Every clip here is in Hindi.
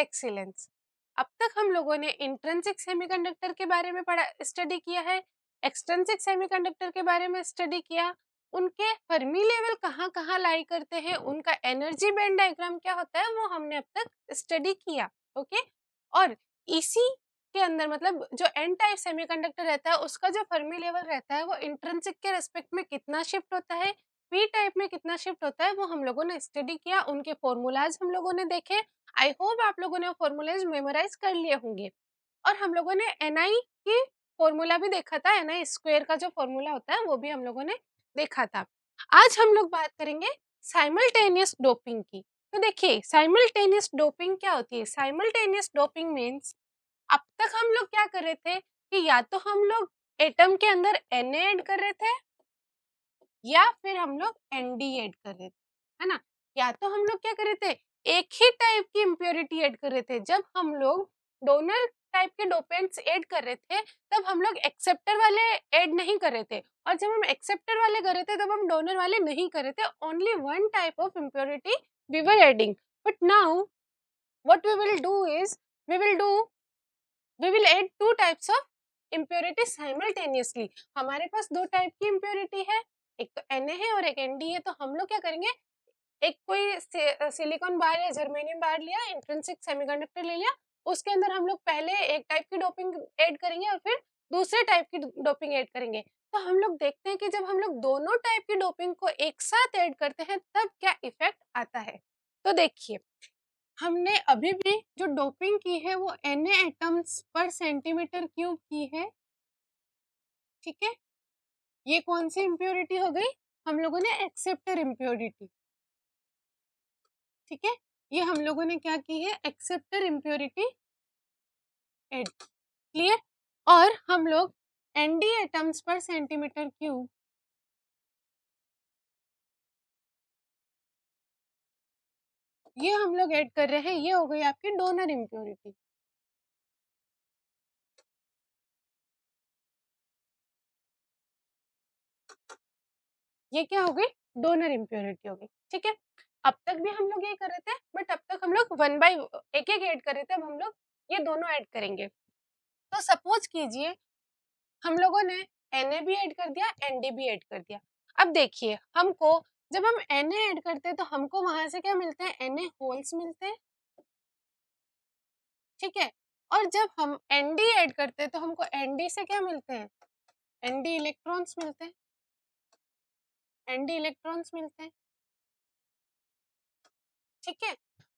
एक्सीलेंस। अब तक हम लोगों ने इंट्रिंसिक सेमीकंडक्टर के बारे में स्टडी किया है, एक्सट्रिंसिक सेमीकंडक्टर के बारे में स्टडी किया, उनके फर्मी लेवल कहाँ कहाँ लाई करते हैं, उनका एनर्जी बैंड डायग्राम क्या होता है वो हमने अब तक स्टडी किया। ओके, और इसी के अंदर मतलब जो एन टाइप सेमीकंडक्टर रहता है उसका जो फर्मी लेवल रहता है वो इंट्रिंसिक के रेस्पेक्ट में कितना शिफ्ट होता है, पी टाइप में कितना शिफ्ट होता है, वो हम लोगों ने स्टडी किया, उनके फॉर्मूलाज हम लोगों ने देखे। आई होप आप लोगों ने फॉर्मूलाज मेमोराइज कर लिए होंगे। और हम लोगों ने एनआई की फॉर्मूला भी देखा था, एनआई स्क्वायर का जो फॉर्मूला होता है वो भी हम लोगों ने देखा था। आज हम लोग बात करेंगे साइमल्टेनियस डोपिंग की। तो देखिए साइमल्टेनियस डोपिंग क्या होती है। साइमल्टेनियस डोपिंग मीन्स अब तक हम लोग क्या कर रहे थे कि या तो हम लोग एटम के अंदर Na ऐड कर रहे थे या फिर हम लोग ND ऐड कर रहे थे, है ना। या तो हम लोग क्या कर रहे थे, एक ही टाइप की इम्प्योरिटी ऐड कर रहे थे। जब हम लोग डोनर टाइप के डोपेंट्स ऐड कर रहे थे तब हम लोग एक्सेप्टर वाले ऐड नहीं कर रहे थे, और जब हम एक्सेप्टर वाले कर रहे थे तब हम डोनर वाले नहीं कर रहे थे। Only one type of impurity we were adding. But now what we will do is we will add two types of impurity simultaneously। हमारे पास दो टाइप की impurity है, एक तो Na है और एक Nd है। तो हम लोग क्या करेंगे, एक कोई सिलिकॉन बार या जर्मेनियम बार लिया, इंट्रिंसिक सेमीकंडक्टर ले लिया, उसके अंदर हम लोग पहले एक टाइप की डोपिंग ऐड करेंगे और फिर दूसरे टाइप की डोपिंग ऐड करेंगे। तो हम लोग देखते हैं कि जब हम लोग दोनों टाइप की डोपिंग को एक साथ ऐड करते हैं तब क्या इफेक्ट आता है। तो देखिए हमने अभी भी जो डोपिंग की है वो Na एटम्स पर सेंटीमीटर क्यूब की है, ठीक है। ये कौन सी इम्प्योरिटी हो गई, हम लोगों ने एक्सेप्टर इम्प्योरिटी, ठीक है। ये हम लोगों ने क्या की है, एक्सेप्टर इम्प्योरिटी एड, क्लियर। और हम लोग Nd एटम्स पर सेंटीमीटर क्यूब ये हम लोग ऐड कर रहे हैं, ये हो गई आपकी डोनर इम्प्योरिटी। ये क्या हो गई, डोनर इम्प्योरिटी हो गई, ठीक है। अब तक भी हम लोग ये कर रहे थे, बट अब तक हम लोग वन बाय एक एक ऐड कर रहे थे, अब हम लोग ये दोनों ऐड करेंगे। तो सपोज कीजिए हम लोगों ने Na भी ऐड कर दिया, Nd भी ऐड कर दिया। अब देखिए हमको जब हम Na ऐड करते हैं तो हमको वहां से क्या मिलते हैं, Na होल्स मिलते हैं, ठीक है। और जब हम Nd ऐड करते हैं तो हमको Nd से क्या मिलते हैं, Nd इलेक्ट्रॉन्स मिलते हैं, Nd इलेक्ट्रॉन्स मिलते हैं, ठीक है।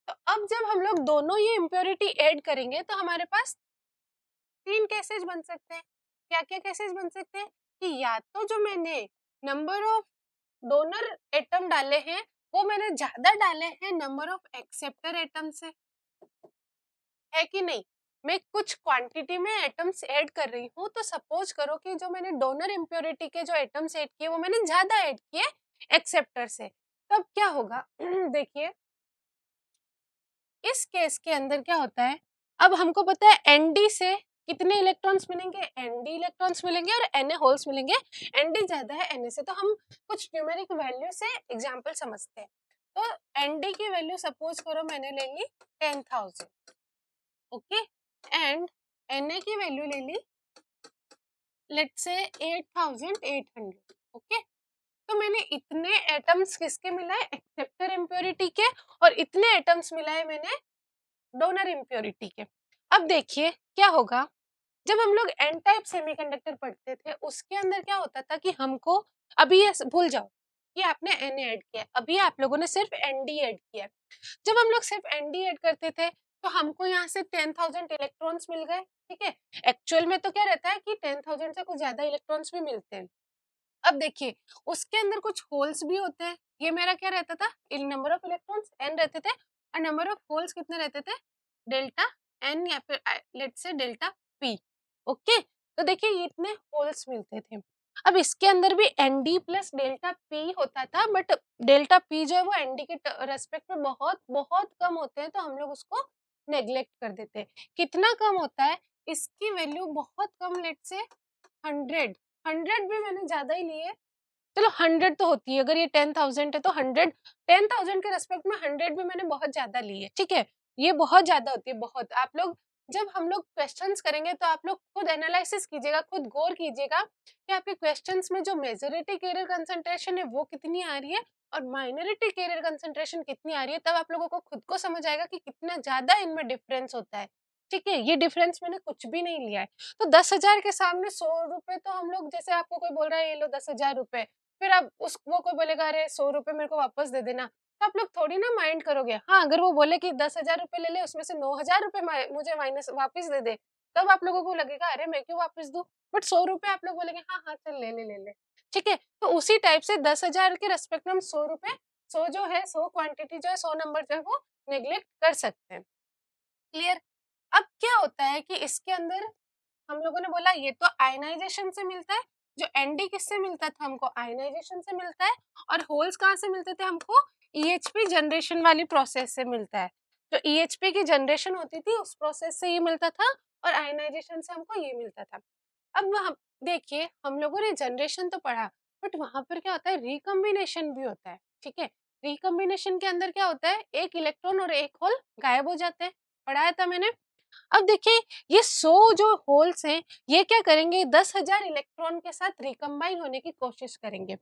तो अब जब हम लोग दोनों ये इम्प्योरिटी ऐड करेंगे तो हमारे पास तीन केसेस बन सकते हैं। क्या क्या केसेस बन सकते हैं कि या तो जो मैंने नंबर ऑफ डोनर एटम डाले हैं वो मैंने ज्यादा डाले हैं नंबर ऑफ एक्सेप्टर एटम से, है कि नहीं। मैं कुछ क्वांटिटी में एटम्स ऐड कर रही हूँ, तो सपोज करो कि जो मैंने डोनर इम्प्योरिटी के जो एटम्स ऐड किए वो मैंने ज्यादा ऐड किए एक्सेप्टर से, तब क्या होगा देखिए इस केस के अंदर क्या होता है, अब हमको पता है Nd से कितने इलेक्ट्रॉन्स मिलेंगे, Nd इलेक्ट्रॉन्स मिलेंगे और Na होल्स मिलेंगे। Nd ज्यादा है Na से, तो हम कुछ न्यूमेरिक वैल्यू से एग्जांपल समझते हैं। तो Nd की वैल्यू सपोज करो मैंने ले ली 10,000, ओके, एंड Na की वैल्यू ले ली लेट्स से 8,800, ओके। तो मैंने इतने एटम्स किसके मिलाए, एक्सेप्टर इम्प्योरिटी के, और इतने एटम्स मिलाए मैंने डोनर इम्प्योरिटी के। अब देखिए क्या होगा, जब हम लोग एन टाइप सेमीकंडक्टर पढ़ते थे उसके अंदर क्या होता था कि हमको, अभी ये भूल जाओ कि आपने Na ऐड किया, अभी आप लोगों ने सिर्फ Nd ऐड किया। जब हम लोग सिर्फ Nd ऐड करते थे तो हमको यहाँ से 10,000 इलेक्ट्रॉन्स मिल गए, ठीक है। एक्चुअल में तो क्या रहता है कि 10,000 से कुछ ज्यादा इलेक्ट्रॉन्स भी मिलते हैं। अब देखिए उसके अंदर कुछ होल्स भी होते हैं, ये मेरा क्या रहता था, नंबर ऑफ इलेक्ट्रॉन्स n रहते थे और नंबर ऑफ होल्स कितने रहते थे, डेल्टा n या फिर let's say delta p, okay. तो देखिए ये इतने होल्स मिलते थे। अब इसके अंदर भी Nd प्लस डेल्टा p होता था, बट डेल्टा p जो है वो Nd के रेस्पेक्ट में बहुत बहुत कम होते हैं, तो हम लोग उसको नेग्लेक्ट कर देते हैं। कितना कम होता है, इसकी वैल्यू बहुत कम, लेट्स से 100, 100 भी मैंने ज्यादा ही लिए, चलो 100 तो होती है, अगर ये 10,000 है तो 100, 10,000 के रेस्पेक्ट में 100 भी मैंने बहुत ज्यादा ली है, ठीक है। ये बहुत ज़्यादा होती है, बहुत। आप लोग जब हम लोग क्वेश्चंस करेंगे तो आप लोग खुद एनालिसिस कीजिएगा, खुद गौर कीजिएगा कि आपके क्वेश्चंस में जो मेजॉरिटी कैरियर कंसंट्रेशन है वो कितनी आ रही है और माइनॉरिटी कैरियर कंसंट्रेशन कितनी आ रही है। तब आप लोगों को खुद को समझ आएगा कि कितना ज़्यादा इनमें डिफरेंस होता है। ठीक है, ये डिफरेंस मैंने कुछ भी नहीं लिया है। तो 10,000 के सामने 100 रुपए तो हम लोग, जैसे आपको कोई बोल रहा है ये लो 10,000 रुपए, फिर आप उस वो कोई बोलेगा अरे 100 रुपए मेरे को वापस दे देना, तो आप लोग थोड़ी ना माइंड करोगे। हाँ, अगर वो बोले कि 10,000 रुपए ले ले, उसमें से 9,000 रुपए मुझे माइनस वापस दे दे, तब आप लोगों को लगेगा अरे मैं क्यों वापस दूं। बट 100 रुपए आप लोग बोलेंगे हाँ हाँ चल ले ले ले ले। ठीक है, तो उसी टाइप से 10,000 के रेस्पेक्ट में हम 100 रुपए, 100 जो है, 100 क्वांटिटी जो है, 100 नंबर जो है वो नेग्लेक्ट कर सकते हैं। क्लियर। अब क्या होता है कि इसके अंदर हम लोगों ने बोला ये तो आयनाइजेशन से मिलता है, जो एनडी किससे मिलता था हमको, आयनाइजेशन से मिलता है। और होल्स कहाँ से मिलते थे हमको, ईएचपी जनरेशन वाली प्रोसेस से मिलता है। जो ईएचपी की जनरेशन होती थी उस प्रोसेस से ये मिलता था, और आयनाइजेशन से हमको ये मिलता था। अब वहाँ देखिए हम लोगों ने जनरेशन तो पढ़ा, बट वहां पर क्या होता है, रिकम्बिनेशन भी होता है। ठीक है, रिकम्बिनेशन के अंदर क्या होता है, एक इलेक्ट्रॉन और एक होल गायब हो जाते हैं, पढ़ाया था मैंने। अब देखिए ये 100 जो होल्स हैं, ये क्या करेंगे, 10,000 इलेक्ट्रॉन के साथ रिकम्बाइन होने की कोशिश करेंगे।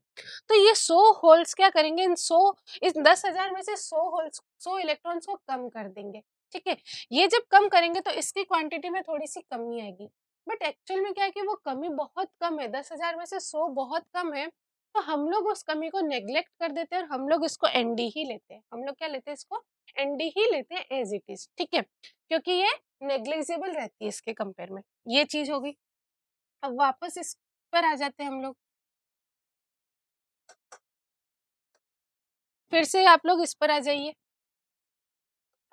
तो ये 100 होल्स क्या करेंगे, इस 10,000 में से 100 होल्स, 100 इलेक्ट्रॉन्स को कम कर देंगे। ठीक है, ये जब कम करेंगे तो इसकी क्वांटिटी में थोड़ी सी कमी आएगी। बट एक्चुअल में क्या है कि वो कमी बहुत कम है, 10,000 में से 100 बहुत कम है। तो हम लोग उस कमी को नेग्लेक्ट कर देते हैं और हम लोग इसको एनडी ही लेते हैं। हम लोग क्या लेते हैं, इसको एनडी ही लेते हैं एज इट इज। ठीक है, क्योंकि ये नेग्लिजिबल रहती है इसके कंपेयर में। ये चीज हो गई। अब वापस इस पर आ जाते हैं हम लोग, फिर से आप लोग इस पर आ जाइए।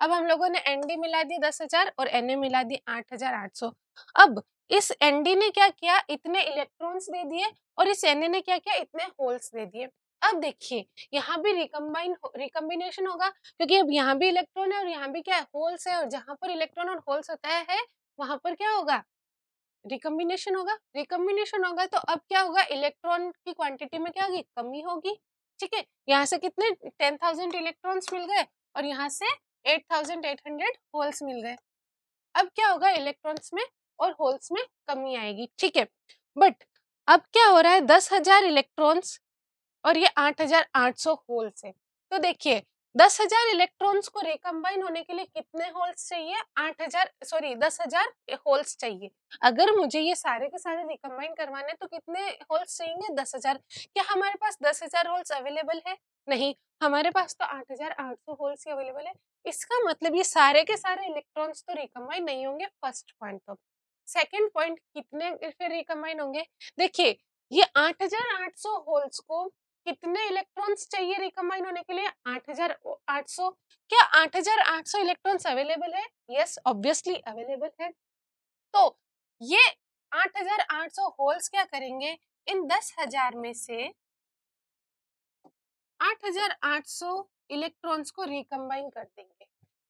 अब हम लोगों ने एनडी मिला दी 10,000 और एनए मिला दी 8,800। अब इस एनडी ने क्या किया, इतने इलेक्ट्रॉन्स दे दिए, और इस एनए ने क्या किया, इतने होल्स दे दिए। अब देखिए यहाँ भी रिकम्बिनेशन होगा, क्योंकि अब यहाँ भी इलेक्ट्रॉन है और यहाँ भी क्या है, होल्स है, और जहां पर इलेक्ट्रॉन और होल्स होता है वहां पर क्या होगा, रिकम्बिनेशन होगा। रिकम्बिनेशन होगा तो अब क्या होगा, इलेक्ट्रॉन की क्वांटिटी में क्या होगी, कमी होगी। ठीक है, यहाँ से कितने 10,000 इलेक्ट्रॉन्स मिल गए और यहाँ से 8,800 होल्स मिल गए। अब क्या होगा, इलेक्ट्रॉन्स में और होल्स में कमी आएगी। ठीक है, बट अब क्या हो रहा है, 10,000 इलेक्ट्रॉन्स और ये 8,800 होल्स है। तो देखिए 10,000 इलेक्ट्रॉन्स को रिकम्बाइन होने के लिए कितने होल्स चाहिए, 8,000 सॉरी 10,000 होल्स चाहिए। अगर मुझे ये सारे के सारे रिकम्बाइन करवाने तो कितने होल्स चाहिए, 10,000। क्या हमारे पास 10,000 होल्स अवेलेबल है, नहीं, हमारे पास तो 8,800 होल्स ही अवेलेबल है। इसका मतलब ये सारे के सारे इलेक्ट्रॉन्स तो रिकम्बाइन नहीं होंगे, फर्स्ट पॉइंट। तो सेकेंड पॉइंट, कितने फिर रिकम्बाइन होंगे, देखिए ये 8,800 होल्स को कितने इलेक्ट्रॉन्स चाहिए रिकम्बाइन होने के लिए, 8,800। क्या 8,800 इलेक्ट्रॉन्स अवेलेबल है, यस ऑब्वियसली अवेलेबल है। तो ये 8,800 होल्स क्या करेंगे, इन 10,000 में से 8,800 इलेक्ट्रॉन्स को रिकम्बाइन कर देंगे।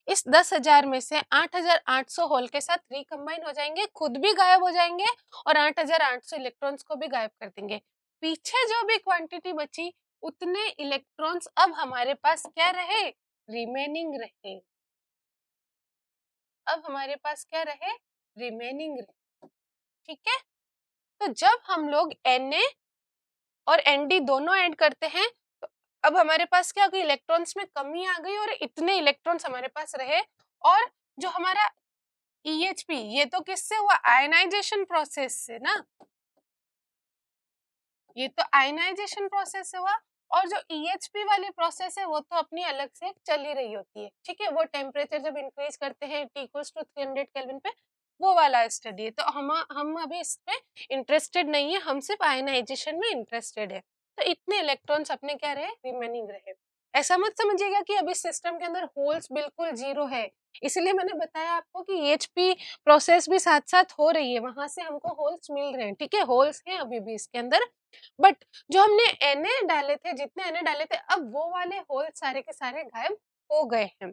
इस 10,000 में से 8,800 होल के साथ रिकम्बाइन हो जाएंगे, खुद भी गायब हो जाएंगे और 8,800 इलेक्ट्रॉन्स को भी गायब कर देंगे। पीछे जो भी क्वांटिटी बची, उतने इलेक्ट्रॉन्स अब हमारे पास क्या रहे, रिमेनिंग रहे। अब हमारे पास क्या रहे, रिमेनिंग रहे। ठीक है, तो जब हम लोग Na और Nd दोनों ऐड करते हैं, तो अब हमारे पास क्या होगी, इलेक्ट्रॉन्स में कमी आ गई और इतने इलेक्ट्रॉन्स हमारे पास रहे। और जो हमारा EHP, ये तो किससे हुआ, आयनाइजेशन प्रोसेस से ना, ये तो आयनाइजेशन प्रोसेस से हुआ। और जो EHP वाली प्रोसेस है वो तो अपनी अलग से चल ही रही होती है। ठीक है, वो टेम्परेचर जब इंक्रीज करते हैं T इक्वल्स टू 300 केल्विन पे, वो वाला स्टडी है। तो हम अभी इस पे इंटरेस्टेड नहीं है, हम सिर्फ आयनाइजेशन में इंटरेस्टेड है। तो इतने इलेक्ट्रॉन्स अपने क्या रहे, रिमेनिंग रहे। ऐसा मत समझिएगा कि अभी सिस्टम के अंदर होल्स बिल्कुल जीरो है। इसलिए मैंने बताया आपको कि EHP प्रोसेस भी साथ साथ हो रही है, वहां से हमको होल्स मिल रहे हैं। ठीक है, होल्स हैं अभी भी इसके अंदर, बट जो हमने Na डाले थे, जितने Na डाले थे, अब वो वाले होल सारे के सारे गायब हो गए हैं।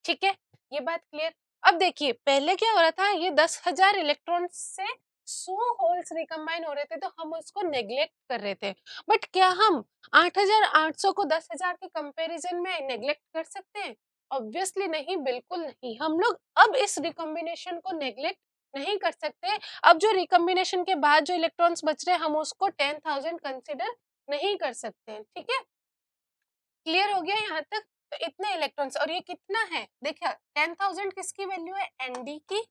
ठीक है, ये बात क्लियर। अब देखिए पहले क्या हो रहा था, ये 10,000 इलेक्ट्रॉन से 100 होल्स रिकम्बाइन हो रहे थे, तो हम उसको नेग्लेक्ट कर रहे थे। बट क्या हम 8,800 को 10,000 के कंपैरिजन में नेग्लेक्ट कर सकते हैं, ऑब्वियसली नहीं, बिल्कुल नहीं। हम लोग अब इस रिकॉम्बिनेशन को नेग्लेक्ट नहीं कर सकते। अब जो रिकॉम्बिनेशन के बाद जो इलेक्ट्रॉन्स बच रहे हैं हम उसको 10,000 कंसिडर नहीं कर सकते। ठीक है, क्लियर हो गया यहाँ तक? तो इतने इलेक्ट्रॉन्स, और ये कितना है देखिए, 10,000 किसकी वैल्यू है, एनडी की,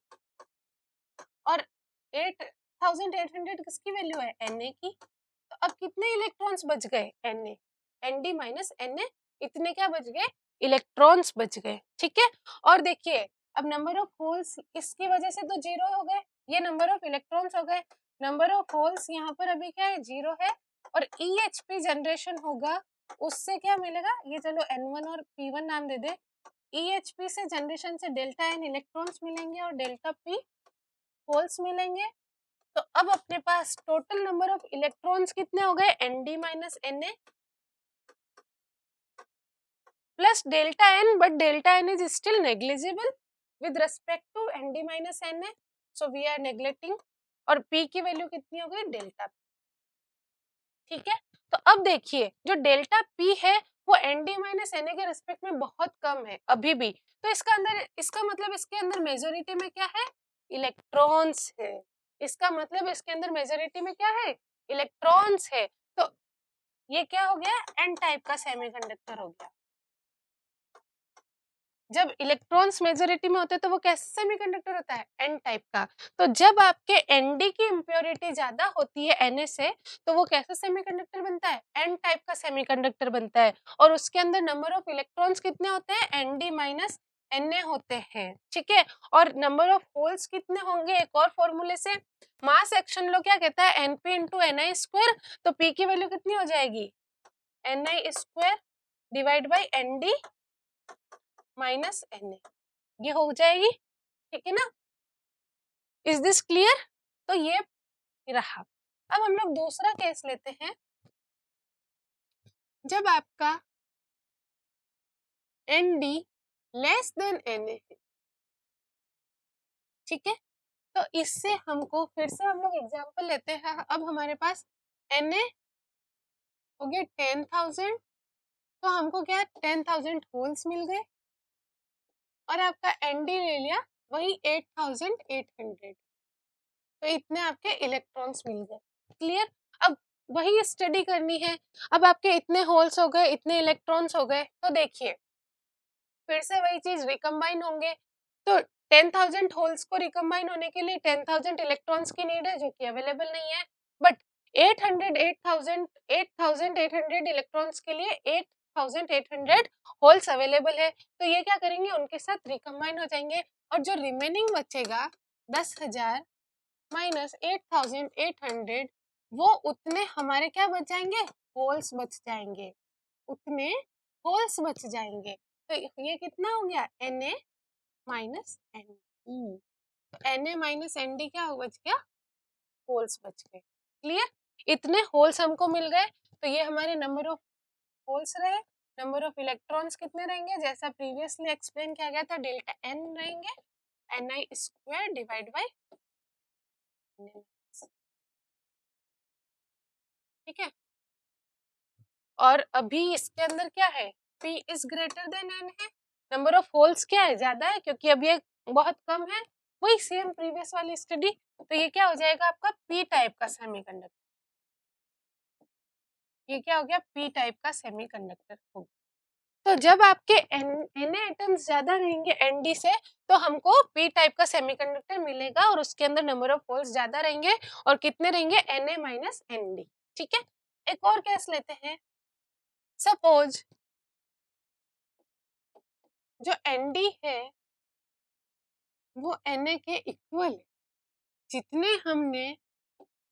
और 8,800 किसकी वैल्यू है, एनए की। तो अब कितने इलेक्ट्रॉन्स बच गए, एनए, एनडी माइनस एनए, इतने क्या बच गए, इलेक्ट्रॉन्स बच गए। ठीक है, और देखिए अब नंबर ऑफ होल्स इसकी वजह से तो जीरो हो गए, ये नंबर ऑफ इलेक्ट्रॉन्स हो गए, नंबर ऑफ होल्स यहाँ पर अभी क्या है, जीरो है, और ईएचपी जनरेशन होगा, उससे क्या मिलेगा, ये चलो N1 और P1 नाम दे दे, ईएचपी से जनरेशन से डेल्टा एन इलेक्ट्रॉन्स मिलेंगे और डेल्टा पी होल्स मिलेंगे। तो अब अपने पास टोटल नंबर ऑफ इलेक्ट्रॉन्स कितने हो गए, ND minus NA plus delta N, but delta N is still negligible with respect to ND minus NA, so we are neglecting, और पी की वैल्यू कितनी हो गई, डेल्टा। ठीक है, तो अब देखिए जो डेल्टा पी है वो एनडी माइनस एनए के रेस्पेक्ट में बहुत कम है अभी भी, तो इसका अंदर, इसका मतलब इसके अंदर मेजोरिटी में क्या है, इलेक्ट्रॉन्स है। इसका मतलब इसके अंदर मेजोरिटी में क्या है, इलेक्ट्रॉन्स है। तो ये क्या हो गया, एन टाइप का सेमीकंडक्टर हो गया। जब इलेक्ट्रॉन्स मेजोरिटी में होते हैं तो वो कैसे सेमीकंडक्टर होता है, एन टाइप का। तो जब आपके एनडी की इम्प्योरिटी ज्यादा होती है एनए से, तो वो कैसा सेमीकंडक्टर बनता है, एन टाइप का सेमीकंडक्टर बनता है, और उसके अंदर नंबर ऑफ इलेक्ट्रॉन्स कितने होते हैं, एनडी माइनस एनए होते हैं। ठीक है, और नंबर ऑफ होल्स कितने होंगे, एक और फॉर्मूले से, मास एक्शन लो क्या कहता है, एनपी इंटू एनआई स्क्वायर, तो पी की वैल्यू कितनी हो जाएगी, NI square divide by ND minus NA, ये हो जाएगी। ठीक है ना, इज दिस क्लियर? तो ये रहा। अब हम लोग दूसरा केस लेते हैं, जब आपका N D less than N A है। ठीक है, तो इससे हमको फिर से हम लोग एग्जांपल लेते हैं। अब हमारे पास एन ए हो गया 10,000, तो हमको क्या 10,000 होल्स मिल गए, और आपका एन डी ले लिया वही 8,800, तो इतने आपके इलेक्ट्रॉन्स मिल गए। क्लियर? अब वही स्टडी करनी है। अब आपके इतने होल्स हो गए, इतने इलेक्ट्रॉन्स हो गए, तो देखिए फिर से वही चीज रिकम्बाइन होंगे। तो 10,000 होल्स को रिकम्बाइन होने के लिए 10,000 इलेक्ट्रॉन्स की नीड है, जो कि अवेलेबल नहीं है, बट 8,800 इलेक्ट्रॉन्स के लिए 8,800 होल्स अवेलेबल है। तो ये क्या करेंगे, उनके साथ रिकम्बाइन हो जाएंगे, और जो रिमेनिंग बचेगा 10,000 माइनस 8,800, वो उतने हमारे क्या बच जाएंगे, होल्स बच जाएंगे, उतने होल्स बच जाएंगे। तो ये कितना हो गया, N A minus N D, N A minus N D क्या बच गया, होल्स बच गए। क्लियर? इतने होल्स हमको मिल गए, तो ये हमारे नंबर ऑफ होल्स रहे। नंबर ऑफ इलेक्ट्रॉन्स कितने रहेंगे, जैसा प्रीवियसली एक्सप्लेन किया गया था, डेल्टा एन रहेंगे, N I square divide by, ठीक है। और अभी इसके अंदर क्या है, P is greater than N है, नंबर ऑफ होल्स क्या है, ज्यादा है, क्योंकि अभी ये बहुत कम है, वही सेम प्रीवियस वाली स्टडी। तो ये क्या हो जाएगा आपका P टाइप का सेमीकंडक्टर, ये क्या हो गया, P टाइप का सेमीकंडक्टर हो गया। तो जब आपके Na एटम्स ज्यादा रहेंगे Nd से, तो हमको P टाइप का सेमीकंडक्टर मिलेगा, और उसके अंदर नंबर ऑफ होल्स ज्यादा रहेंगे, और कितने रहेंगे, Na माइनस Nd। ठीक है, एक और केस लेते हैं। सपोज जो Nd है वो Na के इक्वल है, जितने हमने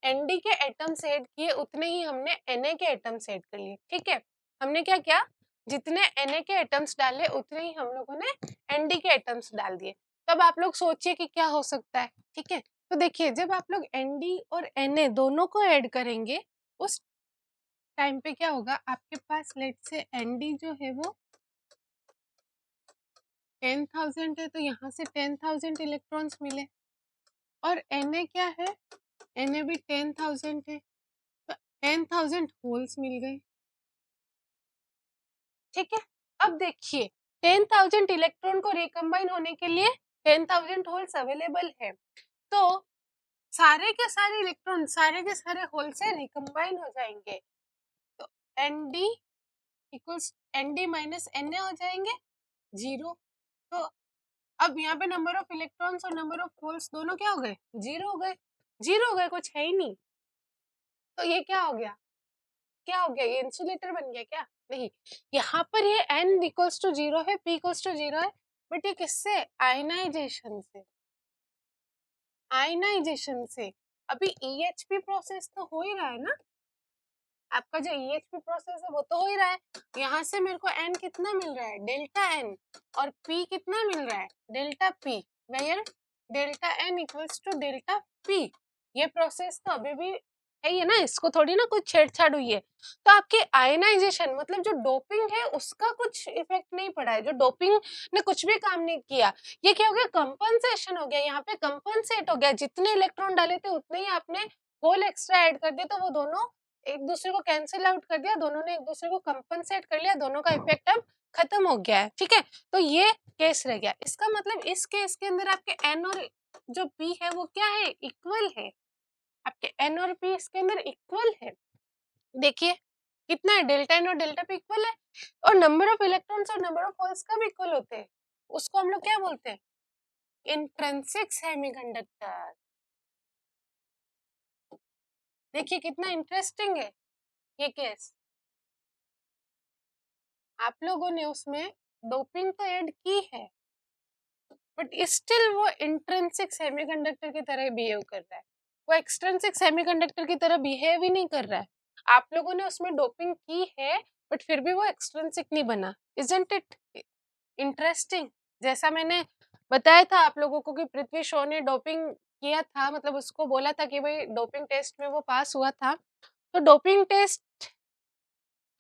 Nd के एटम्स ऐड किए उतने ही हमने Na के एटम्स ऐड कर लिए। ठीक है, हमने क्या किया, जितने Na के एटम्स डाले उतने ही हम लोगों ने Nd के एटम्स डाल दिए। तब आप लोग सोचिए कि क्या हो सकता है। ठीक है, तो देखिए जब आप लोग Nd और Na दोनों को ऐड करेंगे, उस टाइम पे क्या होगा, आपके पास लेट से Nd जो है वो 10,000 है, तो यहाँ से 10,000 इलेक्ट्रॉन्स मिले, और Na क्या है, Na भी 10,000 है, तो 10,000 होल्स मिल गए। ठीक है, अब देखिए 10,000 इलेक्ट्रॉन को रिकम्बाइन होने के लिए 10,000 होल्स अवेलेबल है, तो सारे के सारे इलेक्ट्रॉन सारे के सारे होल से रिकम्बाइन हो जाएंगे, तो Nd equals Nd minus Na हो जाएंगे 0। तो अब यहाँ पे नंबर ऑफ इलेक्ट्रॉन्स और नंबर ऑफ होल्स दोनों क्या हो गए, 0 हो गए, 0 हो गए, कुछ है ही नहीं। तो ये क्या हो गया, क्या हो गया, ये इंसुलेटर बन गया क्या, नहीं। यहाँ पर ये N इक्वल्स टू 0 है, P इक्वल्स टू 0 है, बट ये किससे, आयनाइजेशन से, आयनाइजेशन से। अभी EHP प्रोसेस तो हो ही रहा है ना, आपका जो EHP प्रोसेस है वो तो हो ही रहा है। यहाँ से मेरे को N कितना मिल रहा है, डेल्टा N, और P कितना मिल रहा है, delta P, where delta N equals to delta P। ये प्रोसेस तो अभी भी है ही है ना, इसको थोड़ी ना कुछ छेड़छाड़ हुई है। तो आपके आयनाइजेशन मतलब जो डोपिंग है उसका कुछ इफेक्ट नहीं पड़ा है, जो डोपिंग ने कुछ भी काम नहीं किया। ये क्या हो गया, कंपनसेशन हो गया, यहाँ पे कंपनसेट हो गया, जितने इलेक्ट्रॉन डाले थे उतने ही आपने होल एक्स्ट्रा ऐड कर दिए, तो वो दोनों एक दूसरे को कैंसिल आउट कर दिया, दोनों ने एक दूसरे को कंपनसेट कर लिया, दोनों का इफेक्ट अब खत्म हो गया है, ठीक है। तो ये केस रह गया, इसका मतलब इस केस के अंदर आपके N और जो P है वो क्या है, इक्वल है, आपके N और P इसके अंदर इक्वल है। देखिए कितना है, डेल्टा N और डेल्टा P इक्वल है, और नंबर ऑफ इलेक्ट्रॉन्स और नंबर ऑफ होल्स का भी इक्वल होते हैं, उसको हम लोग क्या बोलते हैं, इंट्रिंसिक सेमीकंडक्टर। देखिए कितना इंटरेस्टिंग है ये केस, आप लोगों ने उसमें डोपिंग तो ऐड की है, बट स्टिल वो इंट्रिंसिक सेमीकंडक्टर की तरह बिहेव कर रहा है, वो एक्सट्रिंसिक सेमीकंडक्टर की तरह बिहेव ही नहीं कर रहा है। आप लोगों ने उसमें डोपिंग की है, बट फिर भी वो एक्सट्रिंसिक नहीं बना, इजंट इट इंटरेस्टिंग। जैसा मैंने बताया था आप लोगों को कि पृथ्वी शॉ ने डोपिंग किया था, मतलब उसको बोला था कि भाई डोपिंग टेस्ट में वो पास हुआ था, तो डोपिंग टेस्ट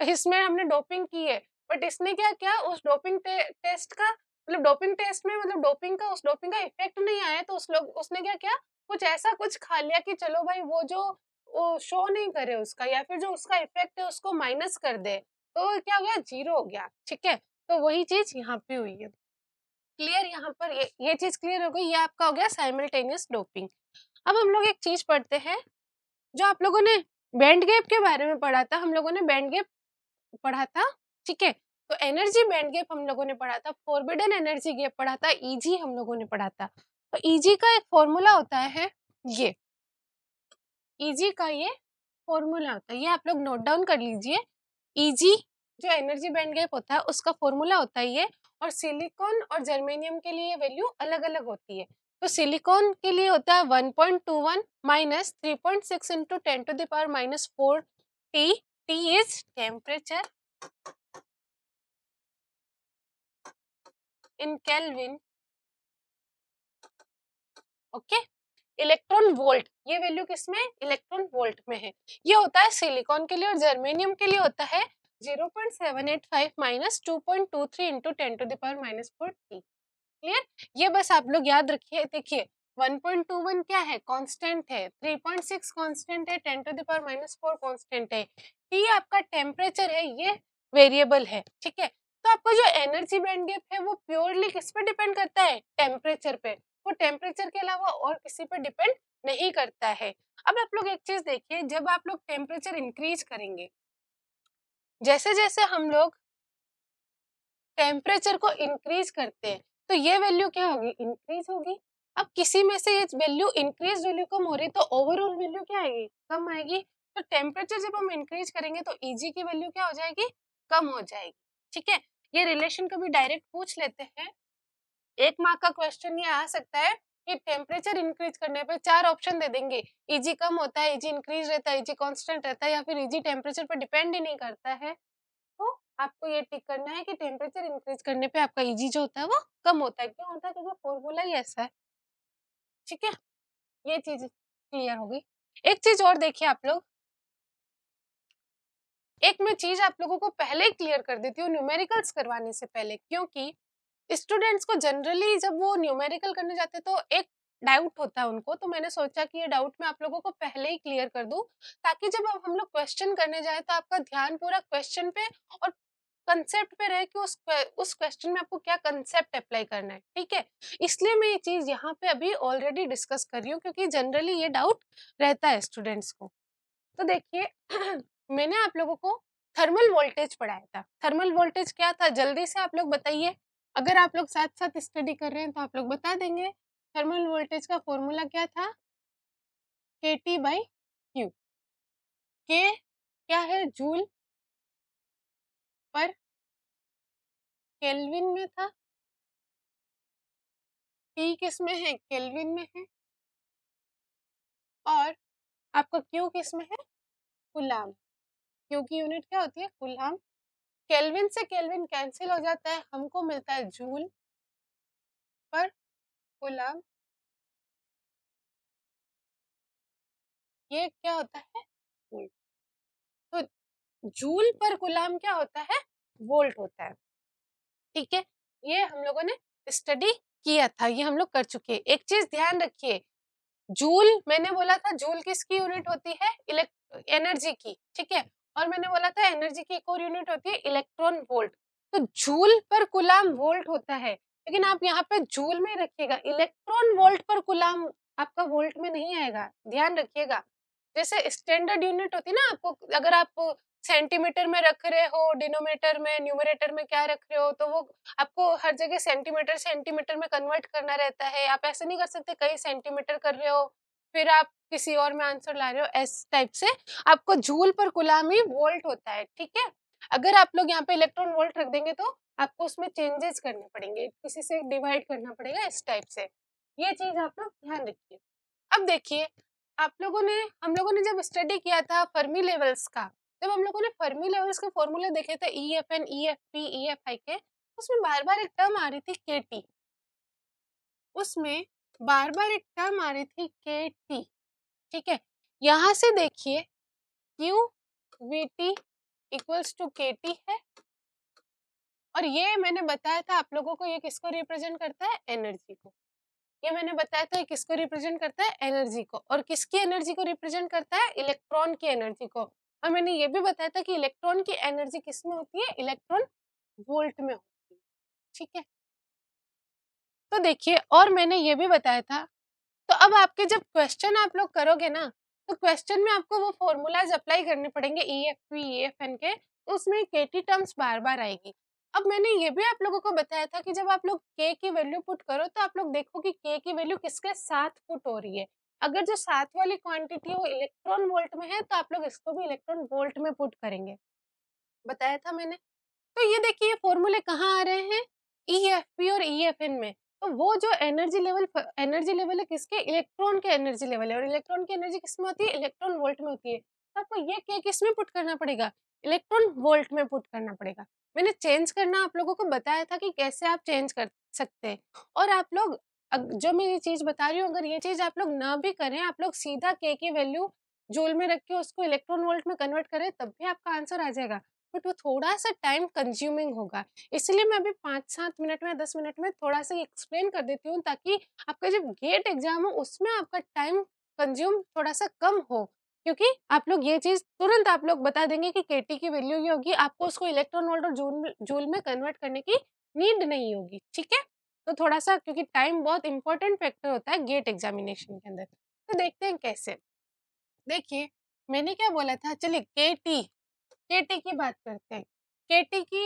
इसमें हमने डोपिंग की है, बट इसने क्या किया, उस डोपिंग टेस्ट का मतलब डोपिंग टेस्ट में मतलब डोपिंग का उस डोपिंग का इफेक्ट नहीं आया, तो उस लोग उसने क्या किया, कुछ ऐसा कुछ खा लिया कि चलो भाई वो जो वो शो नहीं करे उसका, या फिर जो उसका इफेक्ट है उसको माइनस कर दे, तो क्या हो गया, 0 हो गया, ठीक है। तो वही चीज यहाँ पे हुई है, क्लियर, यहाँ पर ये चीज क्लियर हो गई, ये आपका हो गया साइमल्टेनियस डोपिंग। अब हम लोग एक चीज पढ़ते हैं, जो आप लोगों ने बैंड गैप के बारे में पढ़ा था, हम लोगों ने बैंड गैप पढ़ा था, ठीक है। तो एनर्जी बैंड गैप हम लोगों ने पढ़ा था, फॉरबिडन एनर्जी गैप पढ़ा था, ईजी हम लोगों ने पढ़ा था। तो ईजी का एक फॉर्मूला होता है, ये ईजी का ये फॉर्मूला होता है, ये आप लोग नोट डाउन कर लीजिए। ईजी जो एनर्जी बैंड गैप होता है उसका फॉर्मूला होता है ये, और सिलिकॉन और जर्मेनियम के लिए वैल्यू अलग अलग होती है। तो सिलिकॉन के लिए होता है 1.21 minus 3.6 into 10⁻⁻⁴ T, T is temperature in kelvin, okay. Electron volt, ये वैल्यू किसमें, इलेक्ट्रॉन वोल्ट में है। ये होता है सिलिकॉन के लिए, और जर्मेनियम के लिए होता है 0.785 माइनस 2.23 इंटू 10⁻⁻⁴ टी, क्लियर। ये बस आप लोग याद रखिए, देखिए 1.21 क्या है, कांस्टेंट है, 3.6 कांस्टेंट है, 10⁻⁻⁴ कांस्टेंट है, टी आपका टेम्परेचर है, ये वेरिएबल है, ठीक है। तो आपका जो एनर्जी बैंड गैप है वो प्योरली किस पे डिपेंड करता है, टेम्परेचर पे, वो टेम्परेचर के अलावा और किसी पे डिपेंड नहीं करता है। अब आप लोग एक चीज देखिए, जब आप लोग टेम्परेचर इंक्रीज करेंगे, जैसे जैसे हम लोग टेम्परेचर को इंक्रीज करते हैं, तो ये वैल्यू क्या होगी, इंक्रीज होगी। अब किसी में से ये वैल्यू इंक्रीज वैल्यू कम हो रही है, तो ओवरऑल वैल्यू क्या आएगी, कम आएगी। तो टेम्परेचर जब हम इंक्रीज करेंगे तो Eg की वैल्यू क्या हो जाएगी, कम हो जाएगी, ठीक है। ये रिलेशन कभी डायरेक्ट पूछ लेते हैं, 1 मार्क का क्वेश्चन ये आ सकता है कि टेम्परेचर इंक्रीज करने पे 4 ऑप्शन दे देंगे, Eg कम होता है, Eg इंक्रीज रहता है, Eg कांस्टेंट रहता है, या फिर Eg टेम्परेचर पर डिपेंड ही नहीं करता है। तो आपको ये टिक करना है कि टेम्परेचर इंक्रीज करने पे आपका Eg जो होता है वो कम होता है, क्यों होता है, क्योंकि फॉर्मूला ही ऐसा है, ठीक है। ये चीज क्लियर हो गई। एक चीज और देखिए आप लोग, एक मैं चीज आप लोगों को पहले ही क्लियर कर देती हूँ न्यूमेरिकल्स करवाने से पहले, क्योंकि स्टूडेंट्स को जनरली जब वो न्यूमेरिकल करने जाते हैं तो एक डाउट होता है उनको, तो मैंने सोचा कि ये डाउट मैं आप लोगों को पहले ही क्लियर कर दूं, ताकि जब अब हम लोग क्वेश्चन करने जाए तो आपका ध्यान पूरा क्वेश्चन पे और कंसेप्ट पे रहे कि उस क्वेश्चन में आपको क्या कंसेप्ट अप्लाई करना है, ठीक है। इसलिए मैं ये चीज यहाँ पे अभी ऑलरेडी डिस्कस कर रही हूँ, क्योंकि जनरली ये डाउट रहता है स्टूडेंट्स को। तो देखिए मैंने आप लोगों को थर्मल वोल्टेज पढ़ाया था। थर्मल वोल्टेज क्या था, जल्दी से आप लोग बताइए। अगर आप लोग साथ साथ स्टडी कर रहे हैं तो आप लोग बता देंगे। थर्मल वोल्टेज का फॉर्मूला क्या था, के टी बाई क्यू। के क्या है, जूल पर केल्विन में था। टी किस में है, केल्विन में है। और आपका क्यू किस में है, कूलाम। क्यू की यूनिट क्या होती है, कूलाम। केल्विन से केल्विन कैंसिल हो जाता है, हमको मिलता है जूल पर कूलाम। ये क्या होता है, वोल्ट। तो जूल पर कूलाम क्या होता है, वोल्ट होता है, ठीक है। ये हम लोगों ने स्टडी किया था, ये हम लोग कर चुके हैं। एक चीज ध्यान रखिए, जूल मैंने बोला था, जूल किसकी यूनिट होती है, एनर्जी की, ठीक है। और मैंने बोला था एनर्जी की एक और यूनिट होती है इलेक्ट्रॉन वोल्ट। तो जूल पर कुलाम वोल्ट होता है, लेकिन आप यहाँ पे जूल में रखिएगा, इलेक्ट्रॉन वोल्ट पर कुलाम आपका वोल्ट में नहीं आएगा, ध्यान रखिएगा। जैसे स्टैंडर्ड यूनिट होती है ना, आपको अगर आप सेंटीमीटर में रख रहे हो, डिनोमिनेटर में, न्यूमरेटर में क्या रख रहे हो, तो वो आपको हर जगह सेंटीमीटर सेंटीमीटर में कन्वर्ट करना रहता है। आप ऐसे नहीं कर सकते कहीं सेंटीमीटर कर रहे हो फिर आप किसी और में आंसर ला रहे हो, इस टाइप से आपको जूल पर गुलाम ही वोल्ट होता है, ठीक है। अगर आप लोग यहाँ पे इलेक्ट्रॉन वोल्ट रख देंगे तो आपको उसमें चेंजेस करने पड़ेंगे, किसी से डिवाइड करना पड़ेगा, इस टाइप से। ये चीज आप लोग ध्यान रखिए। अब देखिए, हम लोगों ने जब स्टडी किया था फर्मी लेवल्स का, जब हम लोगों ने फर्मी लेवल्स के फॉर्मूले देखे थे, E F N, E F P, E F I के, उसमें बार बार एक टर्म आ रही थी के टी। उसमें बार बार एक टर्म आ रही थी के टी, ठीक है। यहाँ से देखिए Q V T equals to K T है, और ये मैंने बताया था आप लोगों को, ये किसको रिप्रेजेंट करता है, एनर्जी को। ये मैंने बताया था किसको रिप्रेजेंट करता है, एनर्जी को। और किसकी एनर्जी को रिप्रेजेंट करता है, इलेक्ट्रॉन की एनर्जी को। और मैंने ये भी बताया था कि इलेक्ट्रॉन की एनर्जी किस में होती है, इलेक्ट्रॉन वोल्ट में होती है, ठीक है। तो देखिए, और मैंने ये भी बताया था, तो अब आपके जब क्वेश्चन आप लोग करोगे ना, तो क्वेश्चन में आपको वो फॉर्मूलाज अप्लाई करने पड़ेंगे, E F P, E F N के, तो उसमें के टी टर्म्स बार बार आएगी। अब मैंने ये भी आप लोगों को बताया था कि जब आप लोग के की वैल्यू पुट करो, तो आप लोग देखो कि के की वैल्यू किसके साथ पुट हो रही है। अगर जो साथ वाली क्वांटिटी है वो इलेक्ट्रॉन वोल्ट में है, तो आप लोग इसको भी इलेक्ट्रॉन वोल्ट में पुट करेंगे, बताया था मैंने। तो ये देखिए फॉर्मूले कहाँ आ रहे हैं, ई एफ पी और ई एफ एन में। तो वो जो एनर्जी लेवल है किसके, इलेक्ट्रॉन के एनर्जी लेवल है, और इलेक्ट्रॉन की एनर्जी किस में होती है, इलेक्ट्रॉन वोल्ट में होती है। तो आपको ये के किस में पुट करना पड़ेगा, इलेक्ट्रॉन वोल्ट में पुट करना पड़ेगा। मैंने चेंज करना आप लोगों को बताया था कि कैसे आप चेंज कर सकते हैं। और आप लोग जो मैं ये चीज बता रही हूँ, अगर ये चीज आप लोग ना भी करें, आप लोग सीधा के की वैल्यू जूल में रख के उसको इलेक्ट्रॉन वोल्ट में कन्वर्ट करें, तब भी आपका आंसर आ जाएगा। बट वो थोड़ा सा टाइम कंज्यूमिंग होगा, इसलिए मैं अभी 5-7 मिनट में, 10 मिनट में थोड़ा सा एक्सप्लेन कर देती हूँ, ताकि आपका जब गेट एग्जाम हो उसमें आपका टाइम कंज्यूम थोड़ा सा कम हो। क्योंकि आप लोग ये चीज तुरंत आप लोग बता देंगे कि केटी की वैल्यू ये होगी, आपको उसको इलेक्ट्रॉन वोल्ट और जूल में कन्वर्ट करने की नीड नहीं होगी, ठीक है। तो थोड़ा सा, क्योंकि टाइम बहुत इंपॉर्टेंट फैक्टर होता है गेट एग्जामिनेशन के अंदर। तो देखते हैं कैसे। देखिए, मैंने क्या बोला था, चलिए केटी की बात करते हैं। केटी की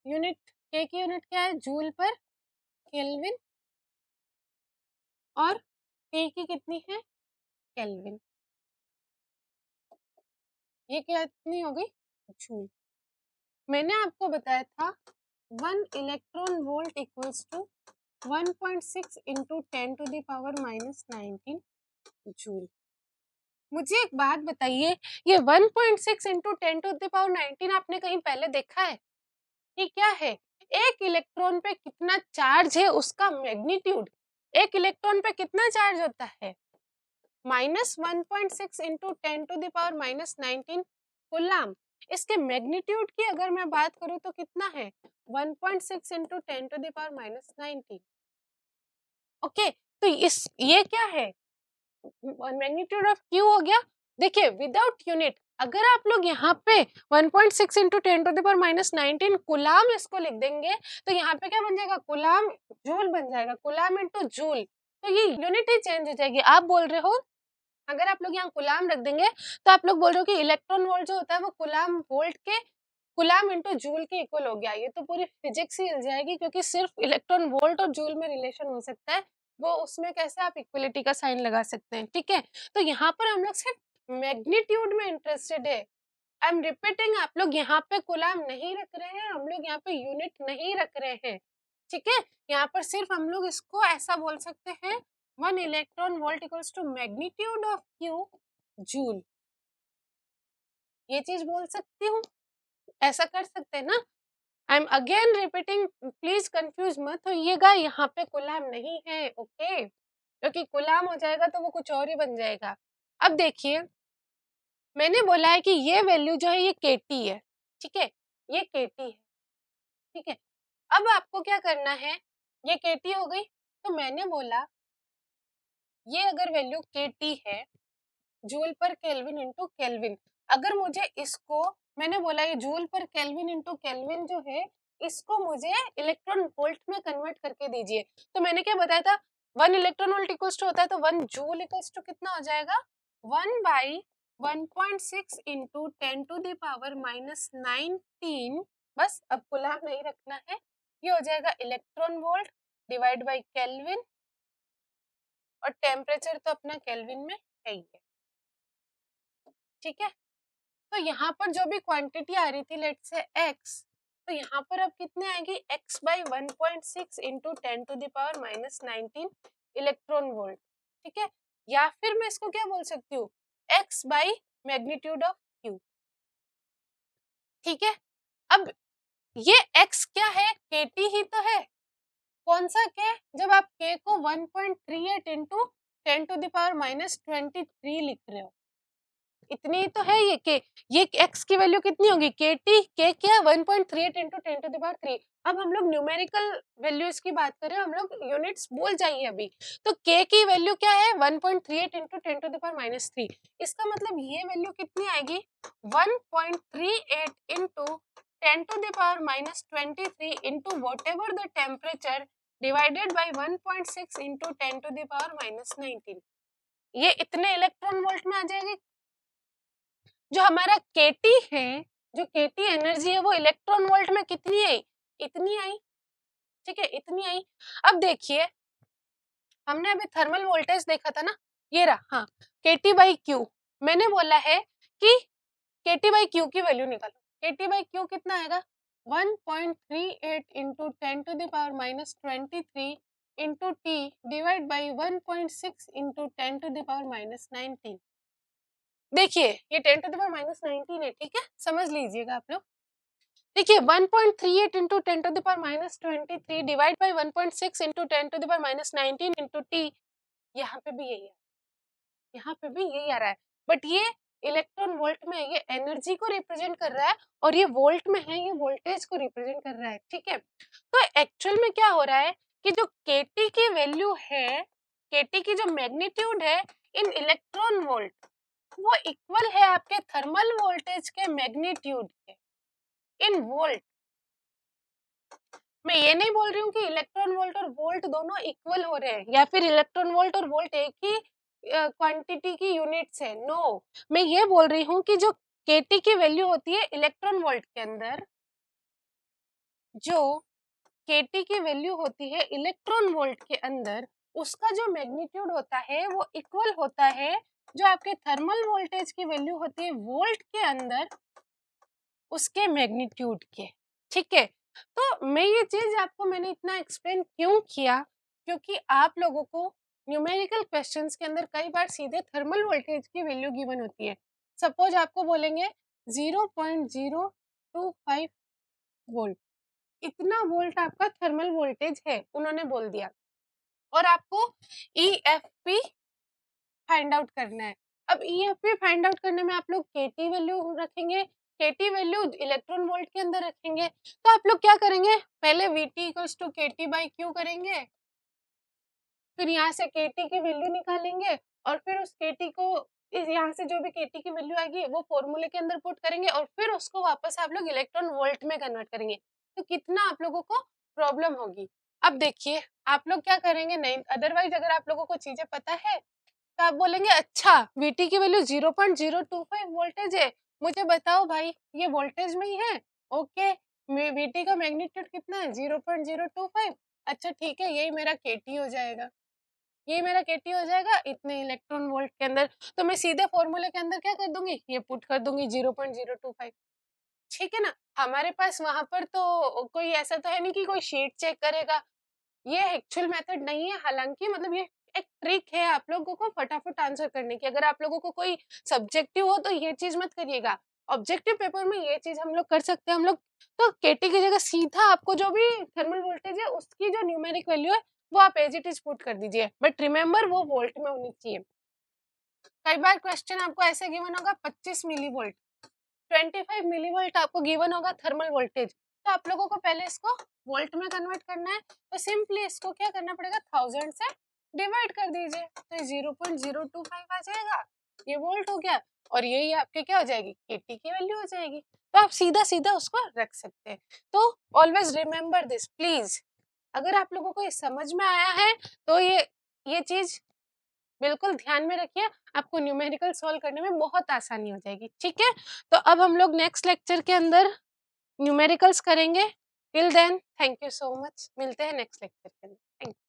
यूनिट, के की यूनिट क्या है, जूल पर केल्विन, और टी की कितनी है, केल्विन। ये कितनी हो गई, जूल। मैंने आपको बताया था 1 electron volt equals to 1.6 into 10⁻⁻19 joule. मुझे एक बात बताइए, ये 1.6 इंटू 10⁻19 आपने कहीं पहले देखा है, ये क्या है, एक इलेक्ट्रॉन पे कितना चार्ज है उसका मैग्नीट्यूड। एक इलेक्ट्रॉन पे कितना चार्ज होता है, -1.6 इंटू 10⁻⁻19 कूलाम। इसके मैग्नीट्यूड की अगर मैं बात करूं तो कितना है, 1.6 इंटू 10⁻⁻19। ओके, तो ये क्या है, मैग्नीट्यूड ऑफ क्यू हो गया। देखिए, विदाउट यूनिट अगर आप लोग यहाँ पे 1.6 इंटू 10⁻⁻19 कूलाम इसको लिख देंगे तो यहाँ पे क्या बन जाएगा, कूलाम जूल बन जाएगा, कूलाम इंटू जूल, तो ये यूनिट ही चेंज हो जाएगी। आप बोल रहे हो अगर आप लोग यहाँ कूलाम रख देंगे तो आप लोग बोल रहे हो कि इलेक्ट्रॉन वोल्ट जो होता है वो कूलाम वोल्ट के कूलाम इंटू जूल के इक्वल हो गया। ये तो पूरी फिजिक्स ही हिल जाएगी, क्योंकि सिर्फ इलेक्ट्रॉन वोल्ट और जूल में रिलेशन हो सकता है, वो उसमें कैसे आप इक्वलिटी का साइन लगा सकते हैं, ठीक है। तो यहाँ पर हम लोग सिर्फ मैग्नीट्यूड में इंटरेस्टेड है। आई एम रिपीटिंग, आप लोग यहाँ पे कूलाम नहीं रख रहे हैं, हम लोग यहाँ पे यूनिट नहीं रख रहे हैं, ठीक है। यहाँ पर सिर्फ हम लोग इसको ऐसा बोल सकते हैं 1 electron volt equals to magnitude of Q joule, ये चीज बोल सकती हूँ, ऐसा कर सकते हैं ना। I am again repeating, please confuse मत होइएगा, यहाँ पे कूलाम नहीं है, ओके, क्योंकि कूलाम हो जाएगा तो वो कुछ और ही बन जाएगा। अब देखिए, मैंने बोला है कि ये वैल्यू जो है ये केटी है, ठीक है, ये केटी है, ठीक है। अब आपको क्या करना है, ये केटी हो गई, तो मैंने बोला ये अगर वैल्यू केटी है जूल पर केल्विन इंटू केल्विन, अगर मुझे इसको, मैंने बोला ये जूल पर केल्विन इंटू केल्विन जो है इसको मुझे इलेक्ट्रॉन वोल्ट में कन्वर्ट करके दीजिए। तो मैंने क्या बताया था, 1 इलेक्ट्रॉन वोल्ट इक्वल्स टू होता है तो 1 जूल इक्वल्स टू कितना हो जाएगा, 1/1.6 इंटू 10⁻⁻19। बस अब कूलाम नहीं रखना है, ये हो जाएगा electron volt divide by kelvin, और टेम्परेचर तो अपना केल्विन में है ही है, ठीक है। तो यहाँ पर जो भी क्वांटिटी आ रही थी लेट से x, तो यहाँ पर अब कितने आएगी, x/1.6 इंटू 10⁻⁻19 इलेक्ट्रॉन वोल्ट, ठीक है। या फिर मैं इसको क्या बोल सकती हूँ, x by magnitude of q, ठीक है। अब ये x क्या है, kt ही तो है, कौन सा k, जब आप k को 1.38 इंटू 10⁻⁻23 लिख रहे हो, इतनी तो है ये के, ये x की वैल्यू कितनी होगी, के टी, के क्या 1.38 इंटू 10⁻3। अब हम लोग न्यूमेरिकल वैल्यूज की बात करें, हम लोग यूनिट्स भूल जाइए अभी, तो k की वैल्यू क्या है 1.38 इंटू 10⁻3, इसका मतलब ये वैल्यू कितनी आएगी 1.38 into 10⁻23 into what ever the temperature divided by 1.6 into 10⁻19, ये इतने इलेक्ट्रॉन वोल्ट में आ जाएगी। जो हमारा केटी है, जो केटी एनर्जी है वो इलेक्ट्रॉन वोल्ट में कितनी आई, इतनी आई, ठीक है, इतनी आई। अब देखिए, हमने अभी थर्मल वोल्टेज देखा था ना, ये रहा, हाँ, केटी बाई क्यू, मैंने बोला है कि केटी बाई क्यू की वैल्यू निकालो, केटी बाई क्यू कितना आएगा 1.38 into 10⁻⁻23 into T divide by 1.6 into 10⁻⁻19। देखिए ये 10⁻⁻19 है, ठीक है, समझ लीजिएगा आप लोग। देखिए 1.38 into 10⁻⁻23 divide by 1.6 into 10⁻⁻19 into T, यहाँ पे भी यही है, यहाँ पे भी यही आ रहा है, बट ये इलेक्ट्रॉन वोल्ट में, ये एनर्जी को रिप्रेजेंट कर रहा है, और ये वोल्ट में है, ये वोल्टेज को रिप्रेजेंट कर रहा है, ठीक है। तो एक्चुअल में क्या हो रहा है कि जो केटी की वैल्यू है, केटी की जो मैग्नीट्यूड है इन इलेक्ट्रॉन वोल्ट, वो इक्वल है आपके थर्मल वोल्टेज के मैग्नीट्यूड के इन वोल्ट। मैं ये नहीं बोल रही हूँ कि इलेक्ट्रॉन वोल्ट और वोल्ट दोनों इक्वल हो रहे हैं, या फिर इलेक्ट्रॉन वोल्ट और वोल्ट एक ही क्वांटिटी की यूनिट्स है, नो, मैं ये बोल रही हूँ कि जो केटी की वैल्यू होती है इलेक्ट्रॉन वोल्ट के अंदर, जो केटी की वैल्यू होती है इलेक्ट्रॉन वोल्ट के अंदर, उसका जो मैग्नीट्यूड होता है वो इक्वल होता है जो आपके थर्मल वोल्टेज की वैल्यू होती है वोल्ट के अंदर उसके मैग्नीट्यूड के, ठीक है। तो मैं ये चीज आपको, मैंने इतना एक्सप्लेन क्यों किया, क्योंकि आप लोगों को न्यूमेरिकल क्वेश्चंस के अंदर कई बार सीधे थर्मल वोल्टेज की वैल्यू गिवन होती है। सपोज आपको बोलेंगे 0.025 वोल्ट, इतना वोल्ट आपका थर्मल वोल्टेज है, उन्होंने बोल दिया, और आपको EFP फाइंड आउट करना है। अब EFP फाइंड आउट करने में आप लोग KT वैल्यू रखेंगे, KT वैल्यू इलेक्ट्रॉन वोल्ट के अंदर रखेंगे, तो आप लोग क्या करेंगे, पहले VT equals to KT by Q करेंगे, फिर यहाँ से KT की वैल्यू निकालेंगे, और फिर उस KT को यहाँ से जो भी केटी की वैल्यू आएगी वो फॉर्मूले के अंदर पुट करेंगे और फिर उसको वापस आप लोग इलेक्ट्रॉन वोल्ट में कन्वर्ट करेंगे, तो कितना आप लोगों को प्रॉब्लम होगी। अब देखिए आप लोग क्या करेंगे, नहीं अदरवाइज अगर आप लोगों को चीजें पता है तो आप बोलेंगे अच्छा वीटी की वैल्यू 0.025 वोल्टेज है, मुझे बताओ भाई ये वोल्टेज में ही है। ओके, वीटी का मैग्नीट्यूड कितना है 0.025। अच्छा ठीक है, यही मेरा केटी हो जाएगा, ये मेरा केटी हो जाएगा इतने इलेक्ट्रॉन वोल्ट के अंदर। तो मैं सीधे फॉर्मूले के अंदर क्या कर दूंगी, ये पुट कर दूंगी 0.025। ठीक है ना, हमारे पास वहां पर तो कोई ऐसा तो है नहीं कि कोई शीट चेक करेगा, ये एक्चुअल मेथड नहीं है। हालांकि मतलब ये एक ट्रिक है आप लोगों को फटाफट आंसर करने की। अगर आप लोगों को कोई सब्जेक्टिव हो तो ये चीज मत करिएगा, ऑब्जेक्टिव पेपर में ये चीज हम लोग कर सकते हैं। हम लोग तो केटी की जगह सीधा आपको जो भी थर्मल वोल्टेज है उसकी जो न्यूमेरिक वैल्यू है वो आप एज इट इज पुट कर दीजिए, बट रिमेम्बर वो वोल्ट में होनी चाहिए। कई बार क्वेश्चन आपको ऐसे गिवन होगा 25 मिली वोल्ट, 25 मिलीवोल्ट आपको गिवन होगा थर्मल वोल्टेज, तो आप लोगों को पहले इसको वोल्ट में कन्वर्ट करना है। तो सिंपली इसको क्या करना पड़ेगा, 1000 से डिवाइड कर दीजिए, तो 0.025 आ जाएगा, ये वोल्ट हो गया। और यही आपके क्या हो जाएगी, केटी की वैल्यू हो जाएगी। तो आप सीधा सीधा उसको रख सकते हैं। तो ऑलवेज रिमेम्बर दिस प्लीज। अगर आप लोगों को ये समझ में आया है तो ये चीज बिल्कुल ध्यान में रखिए, आपको न्यूमेरिकल सॉल्व करने में बहुत आसानी हो जाएगी। ठीक है, तो अब हम लोग नेक्स्ट लेक्चर के अंदर न्यूमेरिकल्स करेंगे। Till then thank you so much, मिलते हैं नेक्स्ट लेक्चर के अंदर। Thank you.